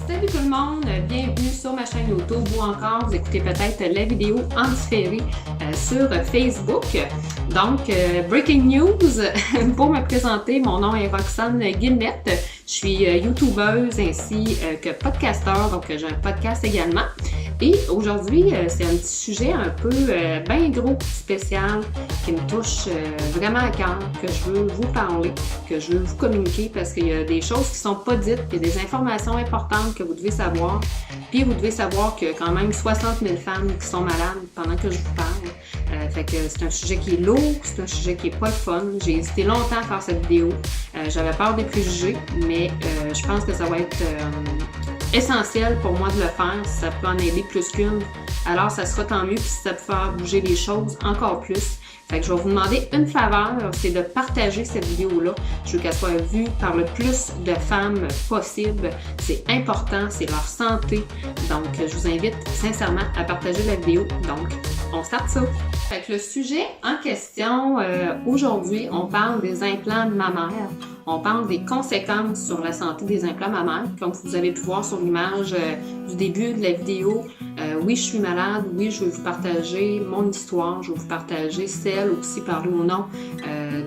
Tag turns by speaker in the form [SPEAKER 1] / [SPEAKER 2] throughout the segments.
[SPEAKER 1] Salut tout le monde, bienvenue sur ma chaîne YouTube ou encore vous écoutez peut-être la vidéo en différé sur Facebook. Donc, breaking news, pour me présenter, mon nom est Roxane Guillemette. Je suis YouTubeuse ainsi que podcasteur, donc j'ai un podcast également. Et aujourd'hui, c'est un petit sujet un peu bien gros, spécial, qui me touche vraiment à cœur, que je veux vous parler, que je veux vous communiquer parce qu'il y a des choses qui sont pas dites, il y a des informations importantes que vous devez savoir. Puis vous devez savoir qu'il y a quand même 60 000 femmes qui sont malades pendant que je vous parle. Fait que c'est un sujet qui est lourd, c'est un sujet qui est pas le fun. J'ai hésité longtemps à faire cette vidéo. J'avais peur des préjugés, mais je pense que ça va être essentiel pour moi de le faire. Si ça peut en aider plus qu'une, alors ça sera tant mieux. Puis si ça peut faire bouger les choses encore plus. Fait que je vais vous demander une faveur, c'est de partager cette vidéo-là. Je veux qu'elle soit vue par le plus de femmes possible. C'est important, c'est leur santé. Donc, je vous invite sincèrement à partager la vidéo. Donc, on start ça. Fait que le sujet en question, aujourd'hui, on parle des implants mammaires. On parle des conséquences sur la santé des implants mammaires. Comme vous avez pu voir sur l'image du début de la vidéo, oui, je suis malade. Oui, je vais vous partager mon histoire. Je vais vous partager celle aussi, parler au nom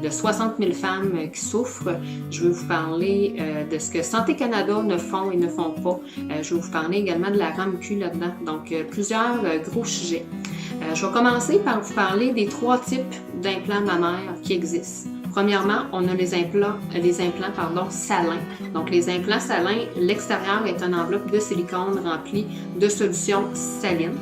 [SPEAKER 1] de 60 000 femmes qui souffrent. Je vais vous parler de ce que Santé Canada ne font et ne font pas. Je vais vous parler également de la RAMQ là-dedans. Donc, plusieurs gros sujets. Je vais commencer par vous parler des 3 types d'implants mammaires qui existent. Premièrement, on a les implants salins. Donc, les implants salins, l'extérieur est une enveloppe de silicone remplie de solution saline.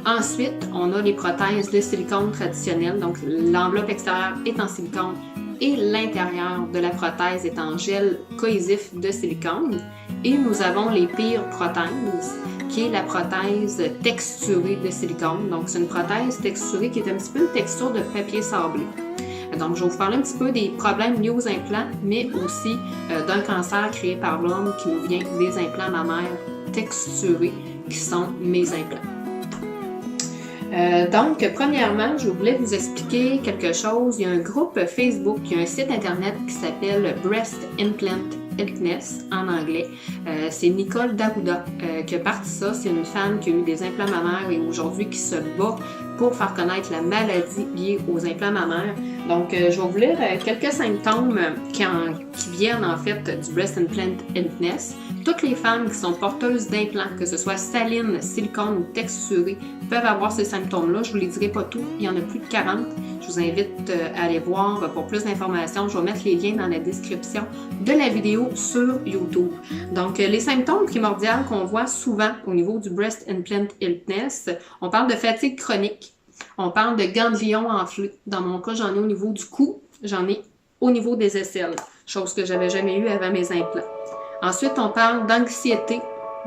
[SPEAKER 1] Ensuite, on a les prothèses de silicone traditionnelles. Donc, l'enveloppe extérieure est en silicone et l'intérieur de la prothèse est en gel cohésif de silicone. Et nous avons les pires prothèses, qui est la prothèse texturée de silicone. Donc, c'est une prothèse texturée qui est un petit peu une texture de papier sablé. Donc, je vais vous parler un petit peu des problèmes liés aux implants, mais aussi d'un cancer créé par l'homme qui nous vient des implants mammaires texturés, qui sont mes implants. Donc, premièrement, je voulais vous expliquer quelque chose. Il y a un groupe Facebook, il y a un site internet qui s'appelle Breast Implant Healthness en anglais. C'est Nicole Daouda qui a parti ça. C'est une femme qui a eu des implants mammaires et aujourd'hui qui se bat pour faire connaître la maladie liée aux implants mammaires. Donc, je vais vous lire quelques symptômes qui viennent en fait du Breast Implant Healthness. Toutes les femmes qui sont porteuses d'implants, que ce soit saline, silicone ou texturé, peuvent avoir ces symptômes-là. Je ne vous les dirai pas tous, il y en a plus de 40. Je vous invite à aller voir pour plus d'informations. Je vais mettre les liens dans la description de la vidéo sur YouTube. Donc, les symptômes primordiaux qu'on voit souvent au niveau du Breast Implant Healthness, on parle de fatigue chronique, on parle de ganglions enflés. Dans mon cas, j'en ai au niveau du cou, j'en ai au niveau des aisselles, chose que j'avais jamais eu avant mes implants. Ensuite, on parle d'anxiété,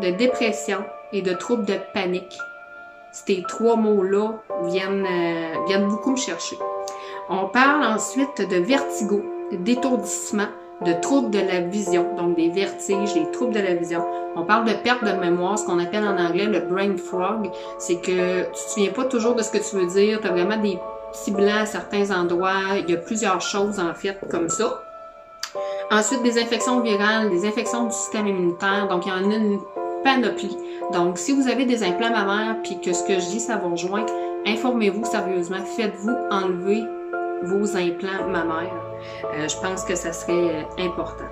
[SPEAKER 1] de dépression et de troubles de panique. Ces 3 mots-là viennent beaucoup me chercher. On parle ensuite de vertigo, d'étourdissement, de troubles de la vision, donc des vertiges, des troubles de la vision. On parle de perte de mémoire, ce qu'on appelle en anglais le brain fog. C'est que tu te souviens pas toujours de ce que tu veux dire, tu as vraiment des petits blancs à certains endroits. Il y a plusieurs choses en fait comme ça. Ensuite, des infections virales, des infections du système immunitaire. Donc, il y en a une panoplie. Donc, si vous avez des implants mammaires puis que ce que je dis, ça vous rejoint, informez-vous sérieusement. Faites-vous enlever vos implants mammaires. Je pense que ça serait important.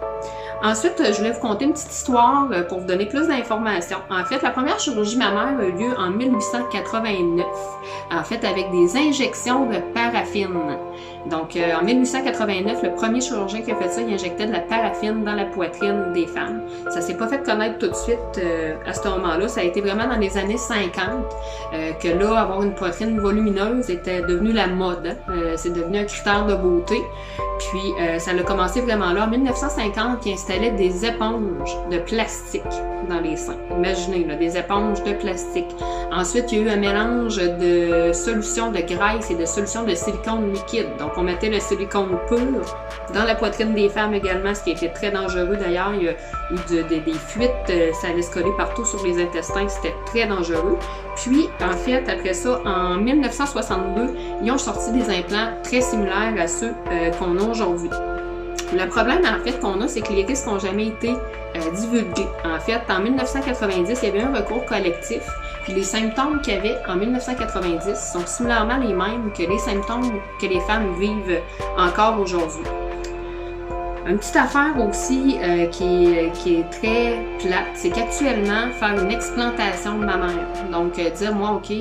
[SPEAKER 1] Ensuite, je voulais vous conter une petite histoire pour vous donner plus d'informations. En fait, la première chirurgie mammaire a eu lieu en 1889, en fait avec des injections de paraffine. Donc, en 1889, le premier chirurgien qui a fait ça, il injectait de la paraffine dans la poitrine des femmes. Ça s'est pas fait connaître tout de suite à ce moment-là. Ça a été vraiment dans les années 50 que là, avoir une poitrine volumineuse était devenu la mode. C'est devenu un critère de beauté. Puis, ça a commencé vraiment là. En 1950, ils installaient des éponges de plastique dans les seins. Imaginez, là, des éponges de plastique. Ensuite, il y a eu un mélange de solutions de graisse et de solutions de silicone liquide. Donc, on mettait le silicone pur dans la poitrine des femmes également, ce qui était très dangereux d'ailleurs. Il y a eu des fuites, ça allait se coller partout sur les intestins, c'était très dangereux. Puis, en fait, après ça, en 1962, ils ont sorti des implants très similaires à ceux qu'on a aujourd'hui. Le problème, en fait, qu'on a, c'est que les risques n'ont jamais été divulgués. En fait, en 1990, il y avait un recours collectif, puis les symptômes qu'il y avait en 1990 sont similairement les mêmes que les symptômes que les femmes vivent encore aujourd'hui. Une petite affaire aussi qui est très plate, c'est qu'actuellement, faire une explantation mammaire. Donc, dire, moi, OK,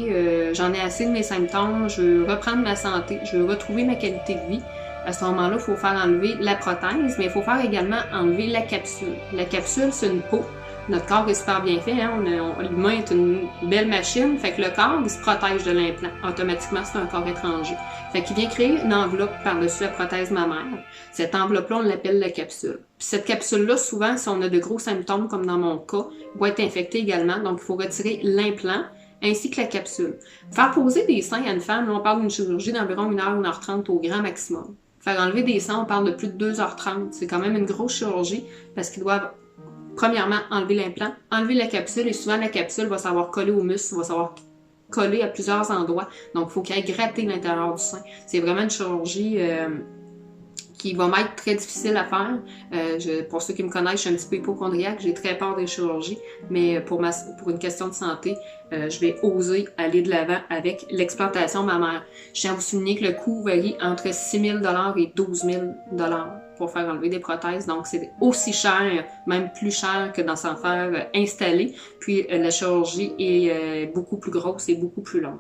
[SPEAKER 1] j'en ai assez de mes symptômes, je veux reprendre ma santé, je veux retrouver ma qualité de vie. À ce moment-là, il faut faire enlever la prothèse, mais il faut faire également enlever la capsule. La capsule, c'est une peau. Notre corps est super bien fait, hein? L'humain est une belle machine, fait que le corps, il se protège de l'implant. Automatiquement, c'est un corps étranger. Fait qu'il vient créer une enveloppe par-dessus la prothèse mammaire. Cette enveloppe-là, on l'appelle la capsule. Puis cette capsule-là, souvent, si on a de gros symptômes, comme dans mon cas, va être infectée également, donc il faut retirer l'implant ainsi que la capsule. Faire poser des seins à une femme, là, on parle d'une chirurgie d'environ 1h, 1h30 au grand maximum. Faire enlever des seins, on parle de plus de 2h30. C'est quand même une grosse chirurgie parce qu'ils doivent, premièrement, enlever l'implant, enlever la capsule et souvent la capsule va savoir coller au muscle, va savoir coller à plusieurs endroits. Donc, il faut qu'elle gratte l'intérieur du sein. C'est vraiment une chirurgie qui va m'être très difficile à faire. Pour ceux qui me connaissent, je suis un petit peu hypochondriaque, j'ai très peur des chirurgies, mais pour une question de santé, je vais oser aller de l'avant avec l'explantation mammaire. Je tiens à vous souligner que le coût varie entre 6 000 $ et 12 000 $ pour faire enlever des prothèses, donc c'est aussi cher, même plus cher que d'en s'en faire installer. Puis la chirurgie est beaucoup plus grosse et beaucoup plus longue.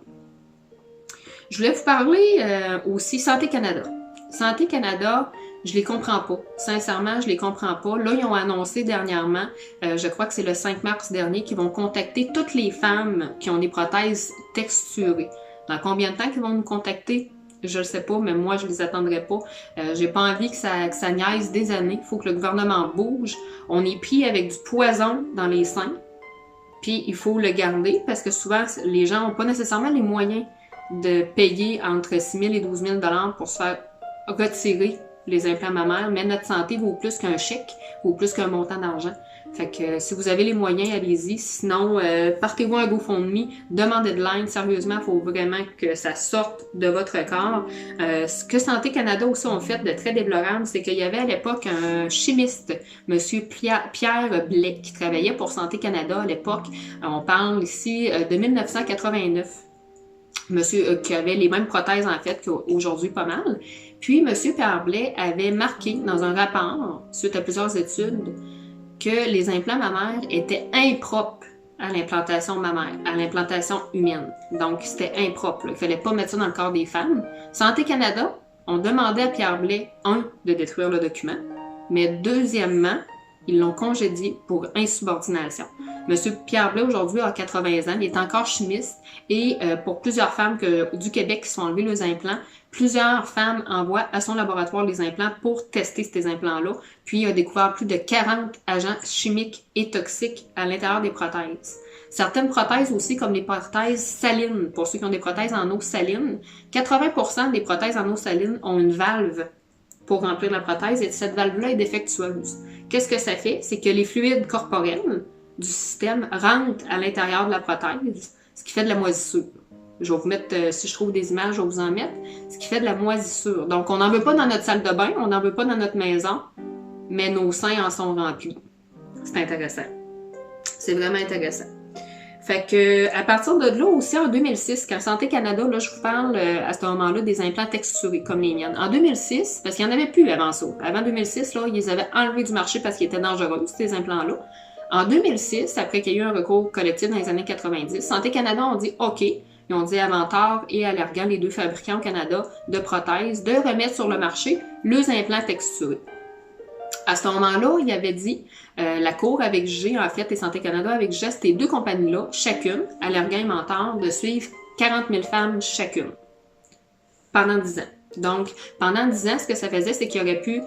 [SPEAKER 1] Je voulais vous parler aussi Santé Canada. Santé Canada, je les comprends pas. Sincèrement, je les comprends pas. Là, ils ont annoncé dernièrement, je crois que c'est le 5 mars dernier, qu'ils vont contacter toutes les femmes qui ont des prothèses texturées. Dans combien de temps qu'ils vont nous contacter? Je le sais pas, mais moi, je les attendrai pas. J'ai pas envie que ça niaise des années. Il faut que le gouvernement bouge. On est pris avec du poison dans les seins. Puis, il faut le garder parce que souvent, les gens n'ont pas nécessairement les moyens de payer entre 6 000 et 12 000 $ pour se faire retirer les implants mammaires, mais notre santé vaut plus qu'un chèque, vaut plus qu'un montant d'argent. Fait que si vous avez les moyens, allez-y. Sinon, partez-vous un GoFundMe, demandez de l'aide. Sérieusement, il faut vraiment que ça sorte de votre corps. Ce que Santé Canada aussi ont fait de très déplorable, c'est qu'il y avait à l'époque un chimiste, Monsieur Pierre Blais, qui travaillait pour Santé Canada à l'époque. On parle ici de 1989. Monsieur qui avait les mêmes prothèses en fait qu'aujourd'hui pas mal. Puis Monsieur Pierre Blais avait marqué dans un rapport, suite à plusieurs études, que les implants mammaires étaient impropres à l'implantation mammaire, à l'implantation humaine. Donc c'était impropre, là. Il fallait pas mettre ça dans le corps des femmes. Santé Canada, on demandait à Pierre Blais, de détruire le document, mais deuxièmement, ils l'ont congédié pour insubordination. Monsieur Pierre Blais, aujourd'hui, a 80 ans. Il est encore chimiste. Et pour plusieurs femmes du Québec qui se sont enlevées les implants, plusieurs femmes envoient à son laboratoire les implants pour tester ces implants-là. Puis, il a découvert plus de 40 agents chimiques et toxiques à l'intérieur des prothèses. Certaines prothèses aussi, comme les prothèses salines, pour ceux qui ont des prothèses en eau saline, 80% des prothèses en eau saline ont une valve pour remplir la prothèse et cette valve-là est défectueuse. Qu'est-ce que ça fait? C'est que les fluides corporels du système rentrent à l'intérieur de la prothèse, ce qui fait de la moisissure. Je vais vous mettre, si je trouve des images, je vais vous en mettre, ce qui fait de la moisissure. Donc, on n'en veut pas dans notre salle de bain, on n'en veut pas dans notre maison, mais nos seins en sont remplis. C'est intéressant. C'est vraiment intéressant. Fait que, à partir de là aussi, en 2006, quand Santé Canada, là, je vous parle à ce moment-là des implants texturés, comme les miennes. En 2006, parce qu'il n'y en avait plus avant ça. Avant 2006, là, ils les avaient enlevés du marché parce qu'ils étaient dangereux, ces implants-là. En 2006, après qu'il y ait eu un recours collectif dans les années 90, Santé Canada ont dit OK, ils ont dit à Aventor et Allergan, les deux fabricants au Canada de prothèses, de remettre sur le marché leurs implants texturés. À ce moment-là, il avait dit, la Cour avec G, en fait, et Santé Canada avec G, ces deux compagnies-là, chacune, Allergan et Aventor, de suivre 40 000 femmes chacune pendant 10 ans. Donc, pendant 10 ans, ce que ça faisait, c'est qu'il aurait pu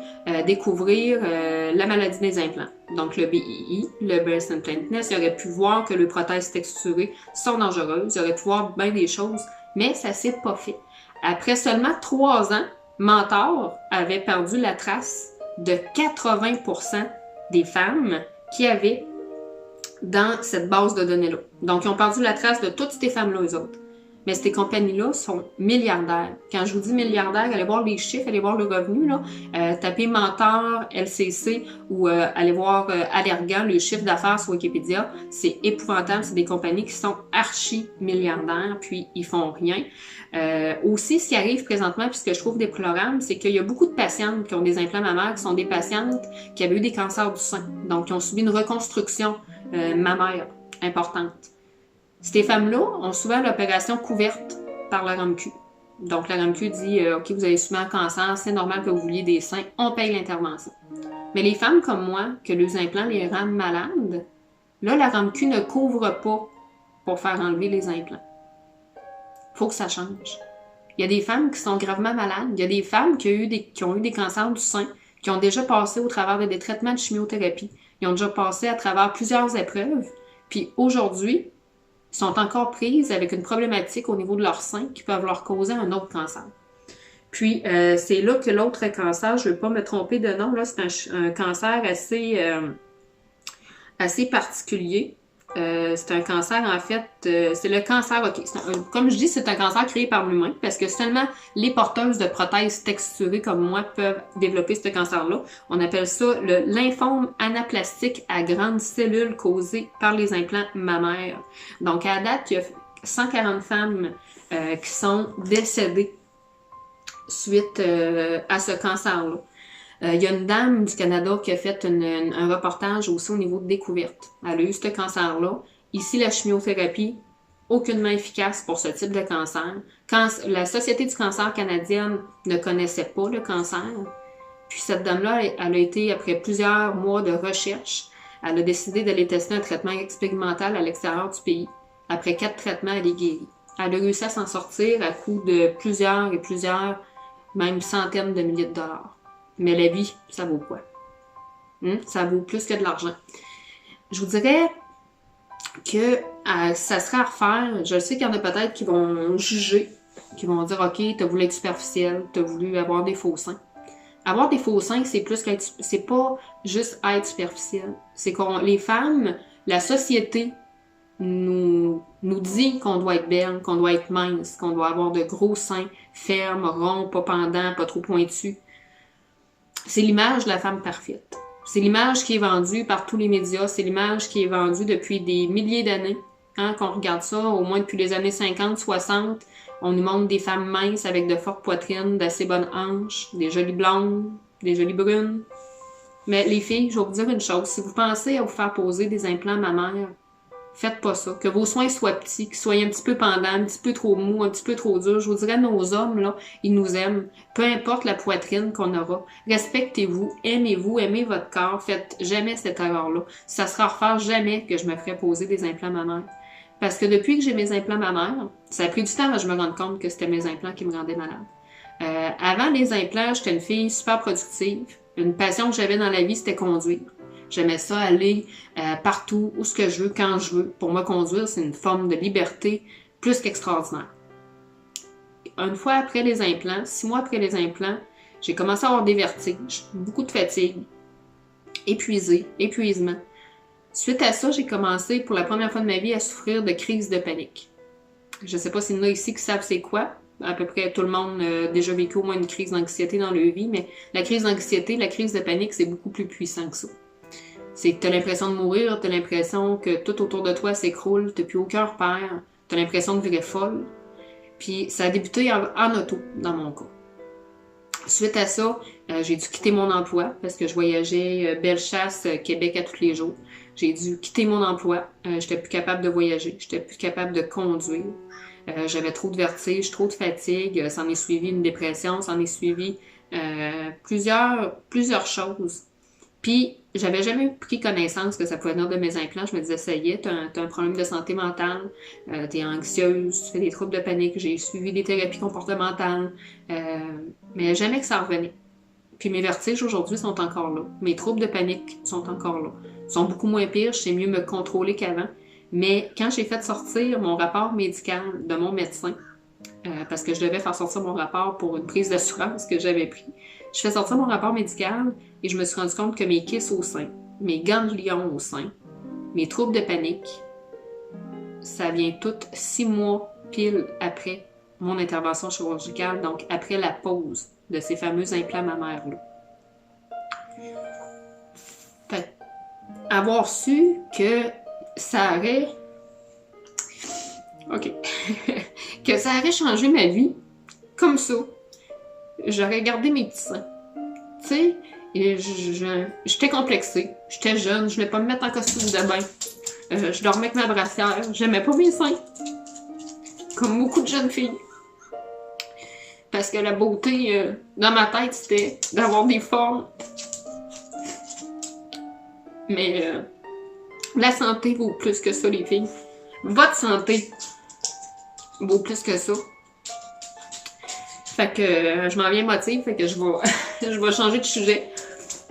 [SPEAKER 1] découvrir la maladie des implants. Donc, le BII, le Breast Implant-Ness, il aurait pu voir que les prothèses texturées sont dangereuses, il aurait pu voir bien des choses, mais ça s'est pas fait. Après seulement 3 ans, Mentor avait perdu la trace de 80% des femmes qui avaient dans cette base de données-là. Donc, ils ont perdu la trace de toutes ces femmes-là, eux autres. mais ces compagnies-là sont milliardaires. Quand je vous dis milliardaires, allez voir les chiffres, allez voir le revenu, là. Tapez Mentor, LCC ou allez voir Allergan, le chiffre d'affaires sur Wikipédia. C'est épouvantable. C'est des compagnies qui sont archi-milliardaires, puis ils font rien. Aussi, ce qui arrive présentement, puis ce que je trouve déplorable, c'est qu'il y a beaucoup de patientes qui ont des implants mammaires, qui sont des patientes qui avaient eu des cancers du sein, donc qui ont subi une reconstruction mammaire importante. Ces femmes-là ont souvent l'opération couverte par la RAMQ. Donc, la RAMQ dit OK, vous avez subi un cancer, c'est normal que vous vouliez des seins, on paye l'intervention. Mais les femmes comme moi, que leurs implants les rendent malades, là, la RAMQ ne couvre pas pour faire enlever les implants. Faut que ça change. Il y a des femmes qui sont gravement malades. Il y a des femmes qui ont eu des cancers du sein, qui ont déjà passé au travers des traitements de chimiothérapie. Ils ont déjà passé à travers plusieurs épreuves. Puis aujourd'hui, sont encore prises avec une problématique au niveau de leur sein qui peuvent leur causer un autre cancer. Puis, c'est là que l'autre cancer, je ne veux pas me tromper de nom, là, c'est un cancer assez particulier. C'est un cancer, en fait, c'est le cancer, ok, comme je dis, c'est un cancer créé par l'humain, parce que seulement les porteuses de prothèses texturées comme moi peuvent développer ce cancer-là. On appelle ça le lymphome anaplastique à grandes cellules causé par les implants mammaires. Donc, à date, il y a 140 femmes qui sont décédées suite à ce cancer-là. Il y a une dame du Canada qui a fait un reportage aussi au niveau de découverte. Elle a eu ce cancer-là. Ici, la chimiothérapie, aucunement efficace pour ce type de cancer. Quand la Société du cancer canadienne ne connaissait pas le cancer, puis cette dame-là, elle a été, après plusieurs mois de recherche, elle a décidé d'aller tester un traitement expérimental à l'extérieur du pays. Après 4 traitements, elle est guérie. Elle a réussi à s'en sortir à coût de plusieurs, même centaines de milliers de dollars. Mais la vie, ça vaut quoi? Ça vaut plus que de l'argent. Je vous dirais que ça serait à refaire. Je sais qu'il y en a peut-être qui vont juger, qui vont dire « Ok, t'as voulu être superficiel, t'as voulu avoir des faux seins. » Avoir des faux seins, c'est plus qu'être... C'est pas juste être superficiel. C'est les femmes, la société nous dit qu'on doit être belle, qu'on doit être mince, qu'on doit avoir de gros seins, fermes, ronds, pas pendants, pas trop pointus. C'est l'image de la femme parfaite. C'est l'image qui est vendue par tous les médias. C'est l'image qui est vendue depuis des milliers d'années. Qu'on regarde ça, au moins depuis les années 50, 60, on nous montre des femmes minces avec de fortes poitrines, d'assez bonnes hanches, des jolies blondes, des jolies brunes. Mais les filles, je vais vous dire une chose. Si vous pensez à vous faire poser des implants mammaires, faites pas ça. Que vos soins soient petits, qu'ils soient un petit peu pendants, un petit peu trop mous, un petit peu trop durs. Je vous dirais, nos hommes, là, ils nous aiment. Peu importe la poitrine qu'on aura. Respectez-vous, aimez votre corps. Faites jamais cette erreur-là. Ça sera à refaire jamais que je me ferai poser des implants mammaires. Parce que depuis que j'ai mes implants mammaires, ça a pris du temps à je me rendre compte que c'était mes implants qui me rendaient malade. Avant les implants, j'étais une fille super productive. Une passion que j'avais dans la vie, c'était conduire. J'aimais ça aller partout, où ce que je veux, quand je veux. Pour me conduire, c'est une forme de liberté plus qu'extraordinaire. Une fois après les implants, 6 mois après les implants, j'ai commencé à avoir des vertiges, beaucoup de fatigue, épuisement. Suite à ça, j'ai commencé pour la première fois de ma vie à souffrir de crises de panique. Je ne sais pas s'il y en a ici qui savent c'est quoi. À peu près tout le monde a déjà vécu au moins une crise d'anxiété dans leur vie, mais la crise d'anxiété, la crise de panique, c'est beaucoup plus puissant que ça. C'est que tu as l'impression de mourir, tu as l'impression que tout autour de toi s'écroule, tu n'as plus aucun repère, tu as l'impression de virer folle. Puis ça a débuté en auto, dans mon cas. Suite à ça, j'ai dû quitter mon emploi parce que je voyageais Bellechasse, Québec à tous les jours. J'ai dû quitter mon emploi. J'étais plus capable de voyager, j'étais plus capable de conduire. J'avais trop de vertiges, trop de fatigue. S'en est suivi une dépression, s'en est suivi plusieurs choses. Puis, j'avais jamais pris connaissance que ça pouvait venir de mes implants. Je me disais, ça y est, t'as un problème de santé mentale, t'es anxieuse, tu fais des troubles de panique. J'ai suivi des thérapies comportementales, mais jamais que ça revenait. Puis mes vertiges aujourd'hui sont encore là. Mes troubles de panique sont encore là. Ils sont beaucoup moins pires, je sais mieux me contrôler qu'avant. Mais quand j'ai fait sortir mon rapport médical de mon médecin, parce que je devais faire sortir mon rapport pour une prise d'assurance que j'avais pris, je fais sortir mon rapport médical et je me suis rendu compte que mes kisses au sein, mes ganglions au sein, mes troubles de panique, ça vient tout 6 mois pile après mon intervention chirurgicale, donc après la pose de ces fameux implants mammaires-là. Fait, avoir su que ça aurait... OK. que ça aurait changé ma vie, comme ça. J'aurais gardé mes petits seins. Tu sais, j'étais complexée, j'étais jeune, je voulais pas me mettre en costume de bain. Je dormais avec ma brassière, j'aimais pas mes seins. Comme beaucoup de jeunes filles. Parce que la beauté, dans ma tête, c'était d'avoir des formes. Mais la santé vaut plus que ça, les filles. Votre santé vaut plus que ça. Fait que je m'en viens motive, fait que je vais changer de sujet.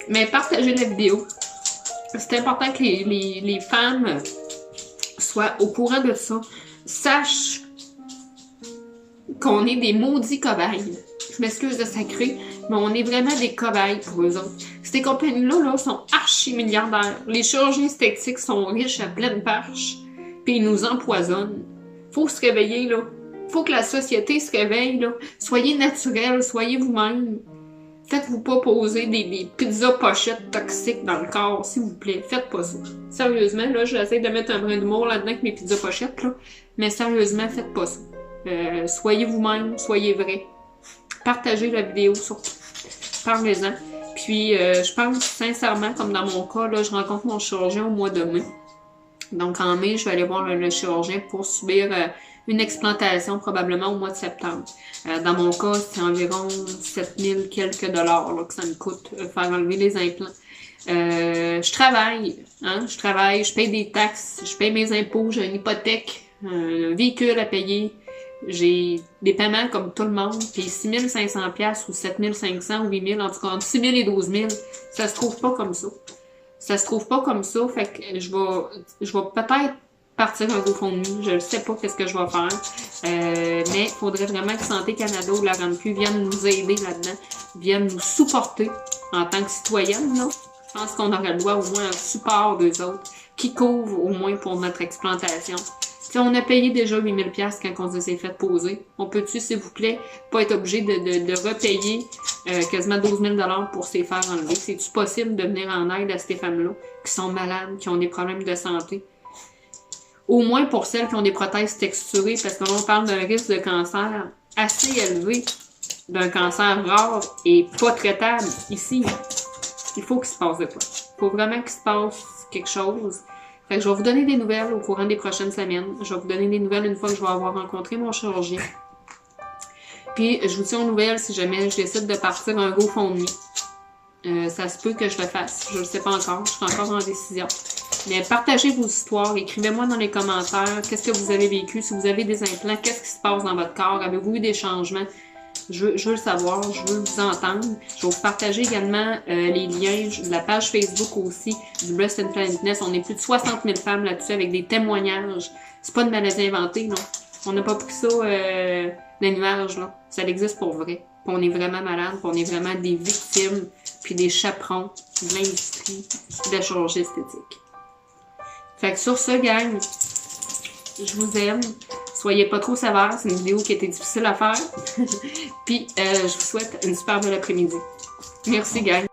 [SPEAKER 1] Mais partagez la vidéo. C'est important que les femmes soient au courant de ça. Sachent qu'on est des maudits cobayes. Je m'excuse de sacrer, mais on est vraiment des cobayes pour eux autres. Ces compagnies-là sont archi-milliardaires. Les chirurgiens esthétiques sont riches à pleine perche, puis ils nous empoisonnent. Faut se réveiller, là. Faut que la société se réveille, là. Soyez naturels, soyez vous-même. Faites-vous pas poser des pizzas pochettes toxiques dans le corps, s'il vous plaît. Faites pas ça. Sérieusement, là, j'essaie de mettre un brin d'humour là-dedans avec mes pizzas pochettes, là. Mais sérieusement, faites pas ça. Soyez vous-même, soyez vrai. Partagez la vidéo, surtout. Parlez-en. Puis, je pense sincèrement, comme dans mon cas, là, je rencontre mon chirurgien au mois de mai. Donc, en mai, je vais aller voir le chirurgien pour subir une explantation probablement au mois de septembre. Dans mon cas, c'est environ 7000 quelques dollars là, que ça me coûte faire enlever les implants. Je travaille, hein, je paye des taxes, je paye mes impôts, j'ai une hypothèque, un véhicule à payer. J'ai des paiements comme tout le monde, puis 6500$ ou 7500 ou 8000, en tout cas entre 6000 et 12000, ça se trouve pas comme ça. Ça se trouve pas comme ça, fait que je vais peut-être partir un GoFundMe, je ne sais pas qu'est-ce que je vais faire, mais il faudrait vraiment que Santé Canada ou la RAMQ viennent nous aider là-dedans, viennent nous supporter en tant que citoyennes, là. Je pense qu'on aurait le droit au moins un support d'eux autres, qui couvre au moins pour notre explantation. Si on a payé déjà 8000$ quand on s'est fait poser, on peut-tu, s'il vous plaît, pas être obligé de repayer quasiment 12 000$ pour s'y faire enlever? C'est-tu possible de venir en aide à ces femmes-là qui sont malades, qui ont des problèmes de santé? Au moins pour celles qui ont des prothèses texturées, parce que là, on parle d'un risque de cancer assez élevé, d'un cancer rare et pas traitable ici. Il faut qu'il se passe de quoi. Il faut vraiment qu'il se passe quelque chose. Fait que je vais vous donner des nouvelles au courant des prochaines semaines. Je vais vous donner des nouvelles une fois que je vais avoir rencontré mon chirurgien. Puis, je vous tiens aux nouvelles si jamais je décide de partir un GoFundMe. Ça se peut que je le fasse. Je ne le sais pas encore. Je suis encore en décision. Mais partagez vos histoires. Écrivez-moi dans les commentaires qu'est-ce que vous avez vécu. Si vous avez des implants, qu'est-ce qui se passe dans votre corps? Avez-vous eu des changements? Je veux le savoir, je veux vous entendre. Je vais vous partager également les liens de la page Facebook aussi du Breast Implant Fitness. On est plus de 60 000 femmes là-dessus avec des témoignages. C'est pas une maladie inventée, non. On n'a pas pris ça d'un nuage, là. Ça existe pour vrai. Puis on est vraiment malade, puis on est vraiment des victimes, puis des chaperons de l'industrie de la chirurgie esthétique. Fait que sur ce, gang, je vous aime. Soyez pas trop sévères, c'est une vidéo qui était difficile à faire. Puis, je vous souhaite une super belle après-midi. Merci, gang.